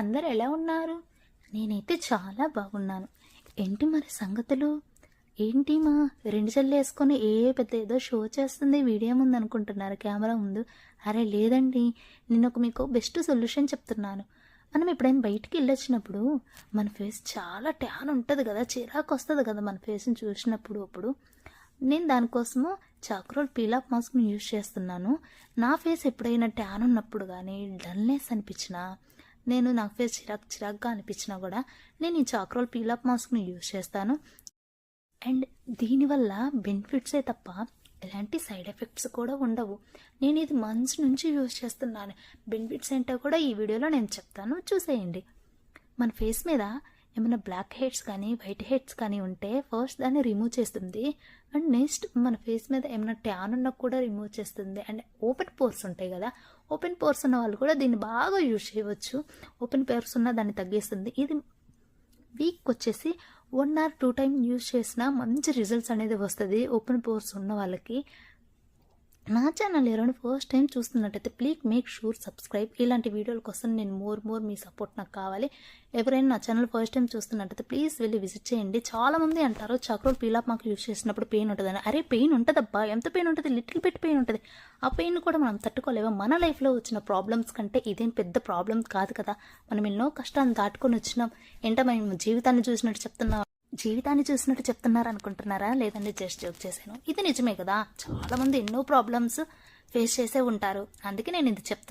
అందరు ఎలా ఉన్నారు? నేనైతే చాలా బాగున్నాను. ఏంటి మరి సంగతులు? ఏంటి మా రెండు చెల్లు వేసుకొని పెద్ద ఏదో షో చేస్తుంది వీడియో ముందు అనుకుంటున్నారు కెమెరా ముందు. అరే లేదండి, నేను మీకు బెస్ట్ సొల్యూషన్ చెప్తున్నాను. మనం ఎప్పుడైనా బయటికి వెళ్ళొచ్చినప్పుడు మన ఫేస్ చాలా ట్యాన్ ఉంటుంది కదా, చిరాకు వస్తుంది కదా మన ఫేస్ని చూసినప్పుడు. అప్పుడు నేను దానికోసము చాక్రోల్ పీలాప్ మాస్క్ని యూజ్ చేస్తున్నాను. నా ఫేస్ ఎప్పుడైనా ట్యాన్ ఉన్నప్పుడు కానీ డల్నెస్ అనిపించినా, నా ఫేస్ చిరాకుగా అనిపించినా కూడా నేను ఈ చాక్రోల్ పీలాప్ మాస్క్ని యూజ్ చేస్తాను. అండ్ దీనివల్ల బెనిఫిట్సే తప్ప ఎలాంటి సైడ్ ఎఫెక్ట్స్ కూడా ఉండవు. నేను ఇది మంత్స్ నుంచి యూజ్ చేస్తున్నాను. బెనిఫిట్స్ ఏంటో కూడా ఈ వీడియోలో నేను చెప్తాను, చూసేయండి. మన ఫేస్ మీద ఏమైనా బ్లాక్ హెడ్స్ కానీ వైట్ హెడ్స్ కానీ ఉంటే ఫస్ట్ దాన్ని రిమూవ్ చేస్తుంది. అండ్ నెక్స్ట్ మన ఫేస్ మీద ఏమైనా ట్యాన్ ఉన్నా కూడా రిమూవ్ చేస్తుంది. అండ్ ఓపెన్ పోర్స్ ఉంటాయి కదా, ఓపెన్ పోర్స్ ఉన్న వాళ్ళు కూడా దీన్ని బాగా యూజ్ చేయవచ్చు. ఓపెన్ పోర్స్ ఉన్న దాన్ని తగ్గిస్తుంది. ఇది వీక్ వచ్చేసి 1 or 2 టైం యూజ్ చేసినా మంచి రిజల్ట్స్ అనేది వస్తుంది ఓపెన్ పోర్స్ ఉన్న వాళ్ళకి. నా ఛానల్ ఎవరైనా ఫస్ట్ టైం చూస్తున్నట్టయితే ప్లీజ్ మేక్ షూర్ సబ్స్క్రైబ్. ఇలాంటి వీడియోల కోసం నేను మోర్ మీ సపోర్ట్ నాకు కావాలి. ఎవరైనా నా ఛానల్ ఫస్ట్ టైం చూస్తున్నట్టయితే ప్లీజ్ వెళ్ళి విజిట్ చేయండి. చాలామంది అంటారు చాక్రోల్ పీలాప్ మాకు యూజ్ చేసినప్పుడు పెయిన్ ఉంటుందని. అరే పెయిన్ ఉంటుందబ్బా, ఎంత పెయిన్ ఉంటుంది, లిటిల్ బిట్ పెయిన్ ఉంటుంది. ఆ పెయిన్ కూడా మనం తట్టుకోలేవా? మన లైఫ్లో వచ్చిన ప్రాబ్లమ్స్ కంటే ఇదేం పెద్ద ప్రాబ్లం కాదు కదా. మనం ఎన్నో కష్టాలను దాటుకొని వచ్చినాం. ఏంటో మేము జీవితాన్ని చూసినట్టు చెప్తున్నారు అనుకుంటున్నారా? లేదండి, జస్ట్ జోక్ చేశాను. ఇది నిజమే కదా, చాలామంది ఎన్నో ప్రాబ్లమ్స్ ఫేస్ చేసే ఉంటారు. అందుకే నేను ఇది చెప్తాను.